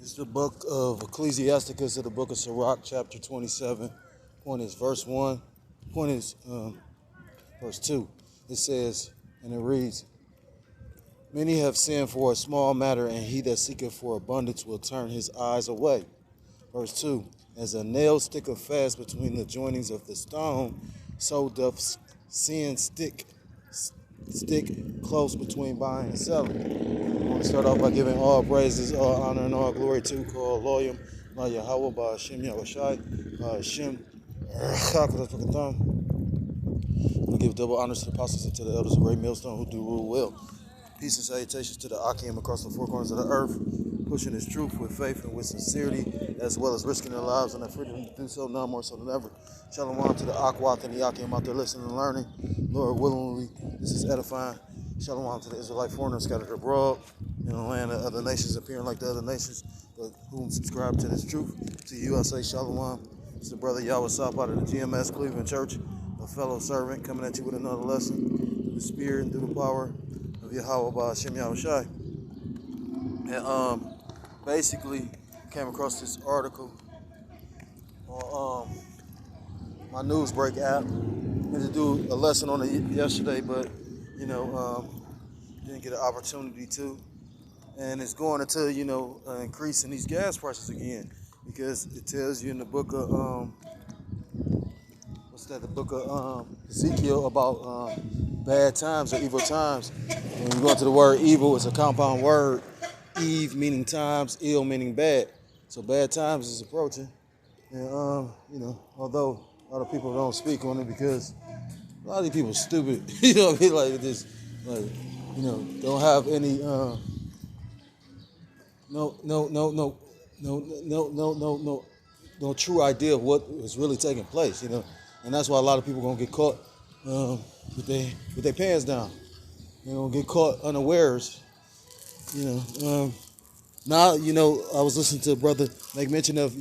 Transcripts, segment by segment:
It's the book of Ecclesiasticus of the book of Sirach, chapter 27. Point is verse 1. Point is verse 2. It says, and it reads, many have sinned for a small matter, and he that seeketh for abundance will turn his eyes away. Verse 2. As a nail sticketh fast between the joinings of the stone, so doth sin stick close between buying and selling. I want to start off by giving all praises, all honor, and all glory to Kol Loyim, by Yahweh, by Hashem Yahushai, by Hashem Chakadatham. I give double honors to the apostles and to the elders of Great Millstone who do rule well. Peace and salutations to the Akim across the four corners of the earth, pushing his truth with faith and with sincerity, as well as risking their lives and their freedom to do so, now more so than ever. Shalom to the Akwat and the Akim out there listening and learning. Lord, willingly, this is edifying. Shalom to the Israelite foreigners scattered abroad in the land of other nations, appearing like the other nations, but whom subscribe to this truth. To you I say shalom. It's the brother Yahweh Sop out of the GMS Cleveland Church, a fellow servant coming at you with another lesson through the spirit and through the power of Yahweh by Hashem Yahushai. And basically came across this article on my Newsbreak app. I had to do a lesson on it yesterday, but didn't get an opportunity to. And it's going into increasing these gas prices again, because it tells you in the book of the book of Ezekiel about bad times or evil times. When you go into the word evil, it's a compound word. Eve meaning times, ill meaning bad. So bad times is approaching. And although a lot of people don't speak on it because a lot of these people are stupid. You know what I mean? Like this, don't have any no true idea of what is really taking place, and that's why a lot of people gonna get caught with their pants down. They're gonna get caught unawares. Now I was listening to a brother make mention of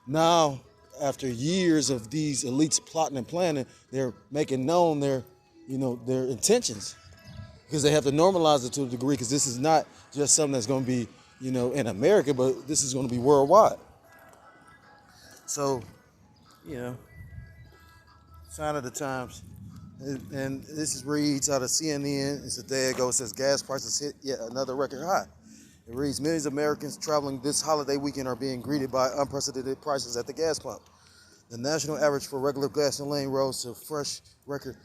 now after years of these elites plotting and planning, they're making known their intentions, because they have to normalize it to a degree, because this is not just something that's going to be in America, but this is going to be worldwide. So sign of the times. And this reads out of CNN. It's a day ago. It says gas prices hit yet another record high. It reads, millions of Americans traveling this holiday weekend are being greeted by unprecedented prices at the gas pump. The national average for regular gasoline rose to a fresh record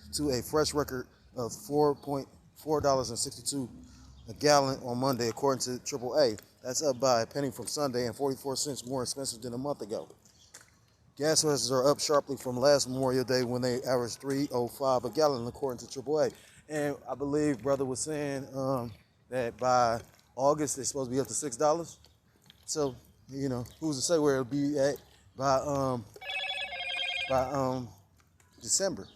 of $4.62 a gallon on Monday, according to AAA. That's up by a penny from Sunday and 44 cents more expensive than a month ago. Gas prices are up sharply from last Memorial Day when they averaged $3.05 a gallon, according to AAA. And I believe brother was saying that by August they're supposed to be up to $6. So who's to say where it'll be at by December?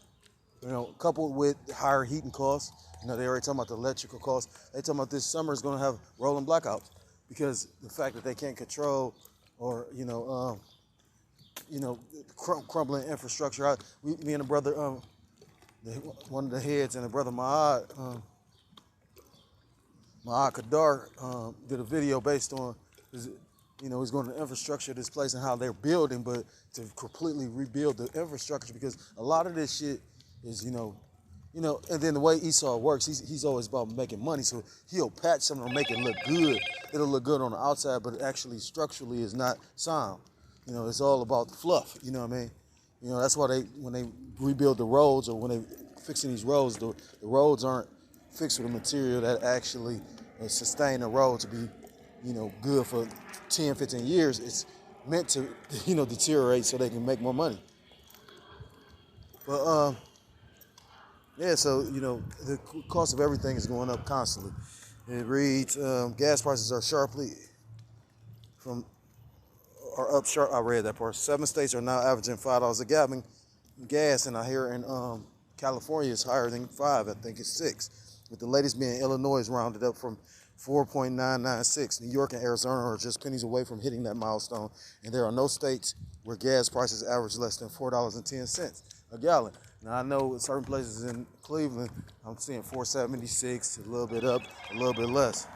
Coupled with higher heating costs. They already talking about the electrical costs. They talking about this summer is going to have rolling blackouts, because the fact that they can't control or crumbling infrastructure. Me and a brother, one of the heads, and a brother Ma'ad Kadar did a video based on, he's going to infrastructure this place and how they're building, but to completely rebuild the infrastructure, because a lot of this shit is, and then the way Esau works, he's always about making money, so he'll patch something or make it look good. It'll look good on the outside, but actually structurally is not sound. It's all about the fluff, you know what I mean? That's why when they rebuild the roads, or when they fixing these roads, the roads aren't fixed with a material that actually sustain the road to be, good for 10, 15 years. It's meant to, deteriorate so they can make more money. But, so, the cost of everything is going up constantly. It reads, gas prices are up sharp. I read that part. 7 states are now averaging $5 a gallon gas, and I hear in California it's higher than 5. I think it's 6. With the latest being Illinois rounded up from 4.996. New York and Arizona are just pennies away from hitting that milestone, and there are no states where gas prices average less than $4.10 a gallon. Now I know certain places in Cleveland, I'm seeing $4.76, a little bit up, a little bit less.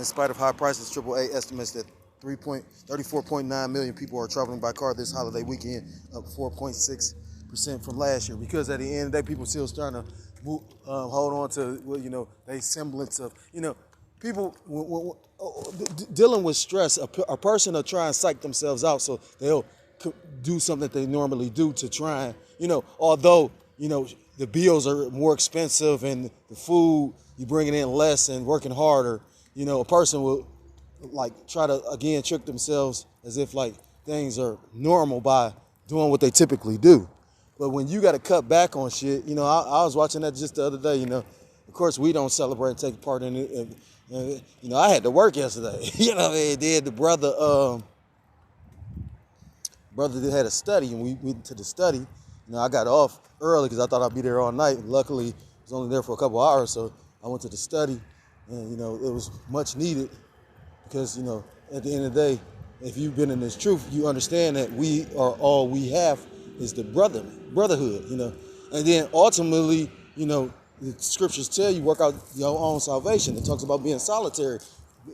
In spite of high prices, AAA estimates that 34.9 million people are traveling by car this holiday weekend, up 4.6% from last year. Because at the end of the day, people still trying to hold on to, well, they semblance of, people dealing with stress. A person will try and psych themselves out, so they'll do something that they normally do to try and, although, the bills are more expensive and the food, you bringing in less and working harder, a person will try to again trick themselves as if things are normal by doing what they typically do. But when you got to cut back on shit, I was watching that just the other day. Of course we don't celebrate and take part in it. I had to work yesterday. Did the brother had a study, and we went to the study. I got off early because I thought I'd be there all night. Luckily, I was only there for a couple hours, so I went to the study, and it was much needed. Because, at the end of the day, if you've been in this truth, you understand that we are all we have is the brotherhood, And then ultimately, the scriptures tell you work out your own salvation. It talks about being solitary,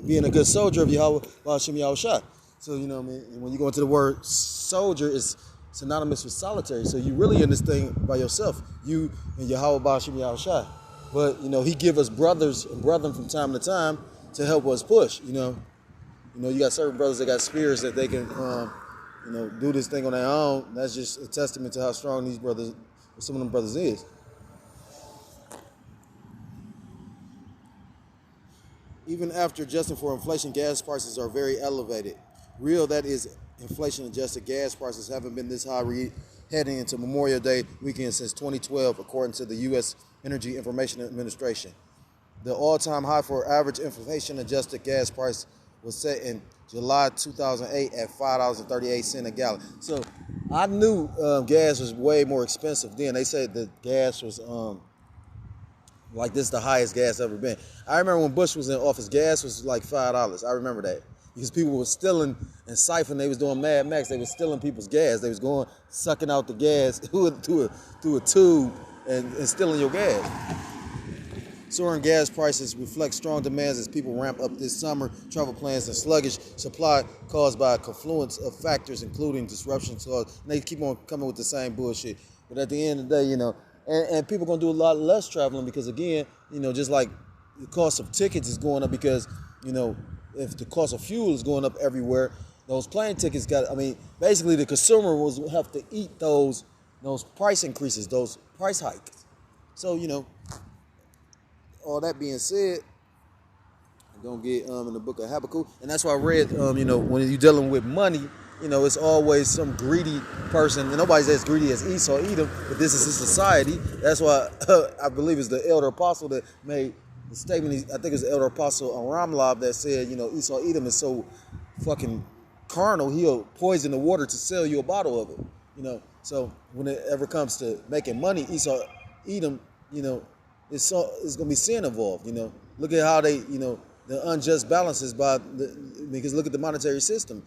being a good soldier of Yahweh, Hashem Yahushua. So, when you go into the word soldier, it's synonymous with solitary. So you really in this thing by yourself, you and Yahweh, Hashem Yahushua. But, he give us brothers and brethren from time to time to help us push, you got certain brothers that got spirits that they can, do this thing on their own. That's just a testament to how strong these brothers, some of them brothers is. Even after adjusting for inflation, gas prices are very elevated. Real, that is, inflation-adjusted gas prices haven't been this high heading into Memorial Day weekend since 2012, according to the U.S. Energy Information Administration. The all-time high for average inflation-adjusted gas price was set in July 2008 at $5.38 a gallon. So I knew gas was way more expensive then. They said that gas was this is the highest gas ever been. I remember when Bush was in office, gas was like $5. I remember that. Because people were stealing and siphoning. They was doing Mad Max. They was stealing people's gas. They was going, sucking out the gas through a tube and stealing your gas. Soaring gas prices reflect strong demands as people ramp up this summer travel plans and sluggish supply caused by a confluence of factors, including disruptions caused. And they keep on coming with the same bullshit. But at the end of the day, and people going to do a lot less traveling because, again, just like the cost of tickets is going up because, if the cost of fuel is going up everywhere, those plane tickets basically the consumer will have to eat those price increases, those price hikes. So, all that being said, I'm going to get in the book of Habakkuk. And that's why I read, when you're dealing with money, it's always some greedy person. And nobody's as greedy as Esau Edom, but this is his society. That's why I believe it's the elder apostle that made the statement. I think it's the elder apostle Ramlab that said, Esau Edom is so fucking carnal, he'll poison the water to sell you a bottle of it. So when it ever comes to making money, Esau Edom, it's going to be sin involved, Look at how they, the unjust balances because look at the monetary system.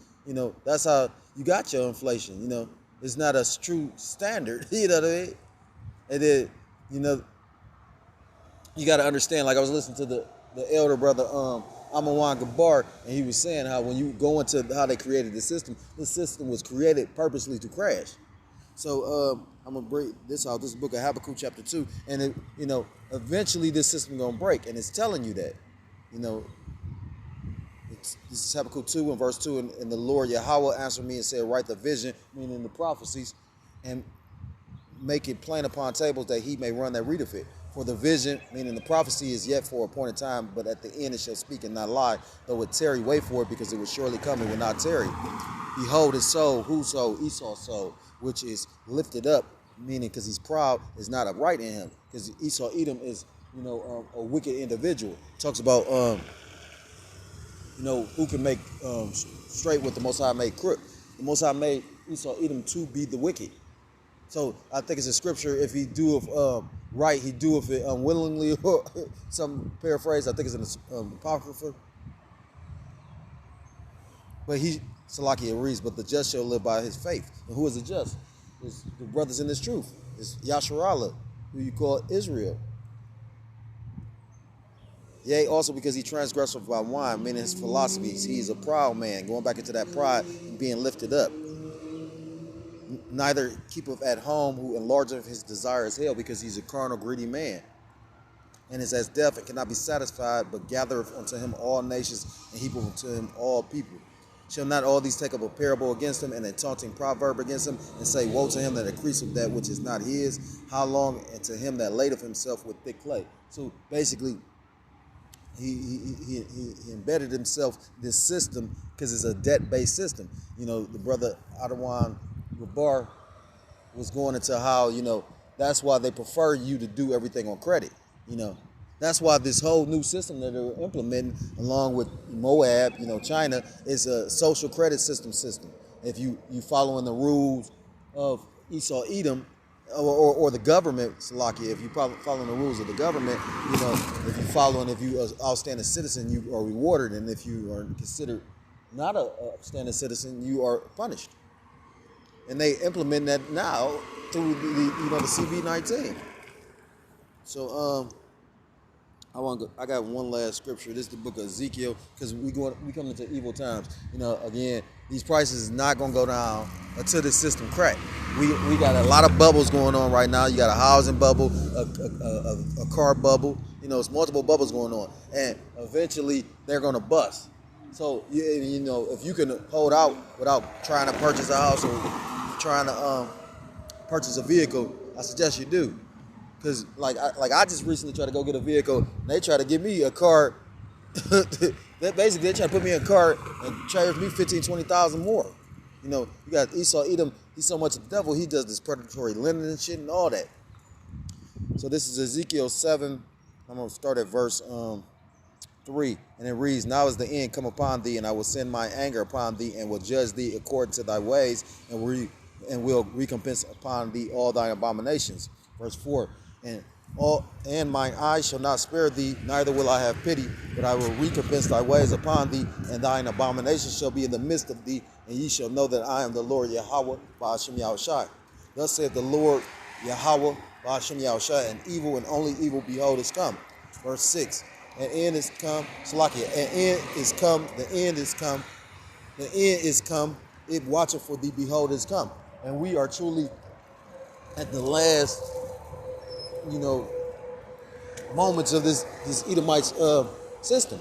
That's how you got your inflation, It's not a true standard, you know what I mean? And then, you got to understand, like I was listening to the elder brother, Amawan Gabar, and he was saying how when you go into how they created the system was created purposely to crash. So I'm going to break this out. This is the book of Habakkuk chapter 2. And, eventually this system is going to break. And it's telling you that. This is Habakkuk 2 and verse 2. And the Lord Yahweh answered me and said, write the vision, meaning the prophecies, and make it plain upon tables that he may run that readeth it. For the vision, meaning the prophecy, is yet for a appointed time, but at the end it shall speak and not lie. Though it tarry, wait for it, because it will surely come and will not tarry. Behold his soul, whose soul? Esau's soul, which is lifted up, meaning because he's proud, is not upright in him. Because Esau Edom is, a wicked individual. Talks about, who can make straight what the Most High made crook. The Most High made Esau Edom to be the wicked. So I think it's a scripture, if he doeth right, he doeth it unwillingly, or some paraphrase, I think it's in the Apocrypha. But Salakia reads, but the just shall live by his faith. And who is the just? It's the brothers in this truth. It's Yasharallah, who you call Israel. Yea, also because he transgressed by wine, meaning his philosophies. He is a proud man, going back into that pride and being lifted up. Neither keepeth at home who enlargeth his desires hell, because he's a carnal, greedy man, and is as deaf and cannot be satisfied, but gathereth unto him all nations and heapeth unto him all people. Shall not all these take up a parable against him and a taunting proverb against him, and say, woe to him that increaseth that which is not his? How long? And to him that ladeth himself with thick clay. So basically, he embedded himself in this system because it's a debt-based system. The brother Adawan Rabar was going into how, that's why they prefer you to do everything on credit. That's why this whole new system that they're implementing, along with Moab, China, is a social credit system. If you following the rules of Esau Edom, or the government, Salakia, if you following the rules of the government, if you are an outstanding citizen, you are rewarded, and if you are considered not a outstanding citizen, you are punished. And they implement that now through the CV-19. So I got one last scripture. This is the book of Ezekiel, because we come into evil times. Again, these prices is not gonna go down until the system crack. We got a lot of bubbles going on right now. You got a housing bubble, a car bubble. It's multiple bubbles going on, and eventually they're gonna bust. So if you can hold out without trying to purchase a house or trying to purchase a vehicle, I suggest you do. Because I just recently tried to go get a vehicle, and they try to give me a car. They try to put me in a car and charge me 15, 20,000 more. You got Esau Edom. He's so much the devil. He does this predatory lending and shit and all that. So this is Ezekiel 7. I'm gonna start at verse 3, and it reads, now is the end come upon thee, and I will send my anger upon thee, and will judge thee according to thy ways, and will recompense upon thee all thy abominations. Verse 4, and mine eyes shall not spare thee, neither will I have pity, but I will recompense thy ways upon thee, and thine abominations shall be in the midst of thee, and ye shall know that I am the Lord Yahweh Ba'ashem Yahushai. Thus saith the Lord Yahweh Ba'ashem Yahushai, and evil and only evil, behold, is come. Verse 6, an end is come, Salakia, an end is come, the end is come, the end is come, it watcheth for thee, behold, is come. And we are truly at the last, moments of this Edomite system.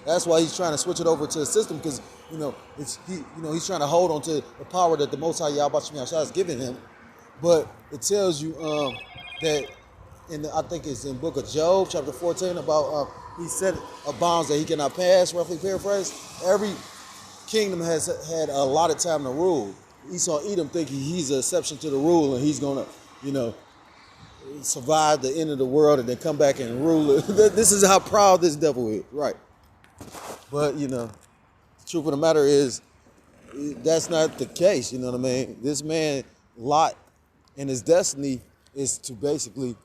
That's why he's trying to switch it over to a system, because he's trying to hold on to the power that the Most High Yahweh has given him. But it tells you that I think it's in Book of Job, chapter 14, about he set a bounds that he cannot pass. Roughly paraphrased, every kingdom has had a lot of time to rule. Esau Edom thinking he's an exception to the rule, and he's gonna, survive the end of the world and then come back and rule it. This is how proud this devil is, right? But the truth of the matter is, that's not the case. You know what I mean? This man Lot and his destiny is to basically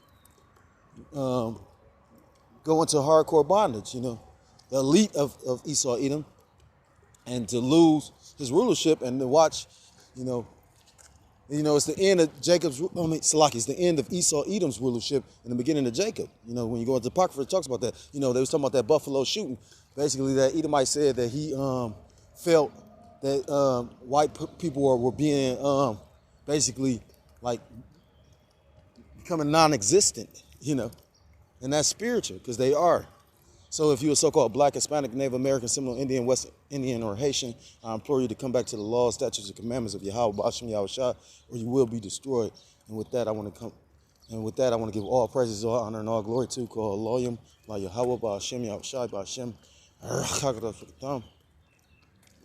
go into hardcore bondage. The elite of Esau Edom, and to lose his rulership and to watch, it's the end of it's the end of Esau Edom's rulership and the beginning of Jacob. When you go into Apocrypha, it talks about that. They was talking about that buffalo shooting. Basically, that Edomite said that he felt that white people were being basically like becoming non-existent, and that's spiritual, because they are. So if you're a so-called Black, Hispanic, Native American, Seminole Indian, West Indian, or Haitian, I implore you to come back to the laws, statutes, and commandments of Yahweh Ba'ashem Yahushua, or you will be destroyed. And with that, I want to give all praises, all honor, and all glory to call Loyam, La Yahweh Ba'ashem Yahushua, Ba'ashem Rakakadafukatam.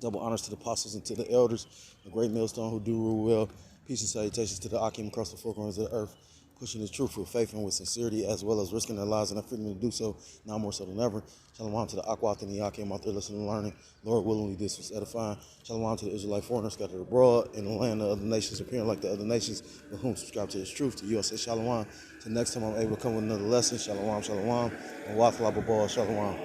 Double honors to the apostles and to the elders, the great millstone who do rule well. Peace and salutations to the Akim across the four corners of the earth, pushing the truth with faith and with sincerity, as well as risking their lives and their freedom to do so, now more so than ever. Shalom to the Akwat and the Akim out there listening and learning. Lord willingly, this was edifying. Shalom to the Israelite foreigners scattered abroad in the land of other nations, appearing like the other nations, with whom subscribe to his truth. To you I say shalom. Till next time I'm able to come with another lesson. Shalom, shalom. And wath lababah, shalom.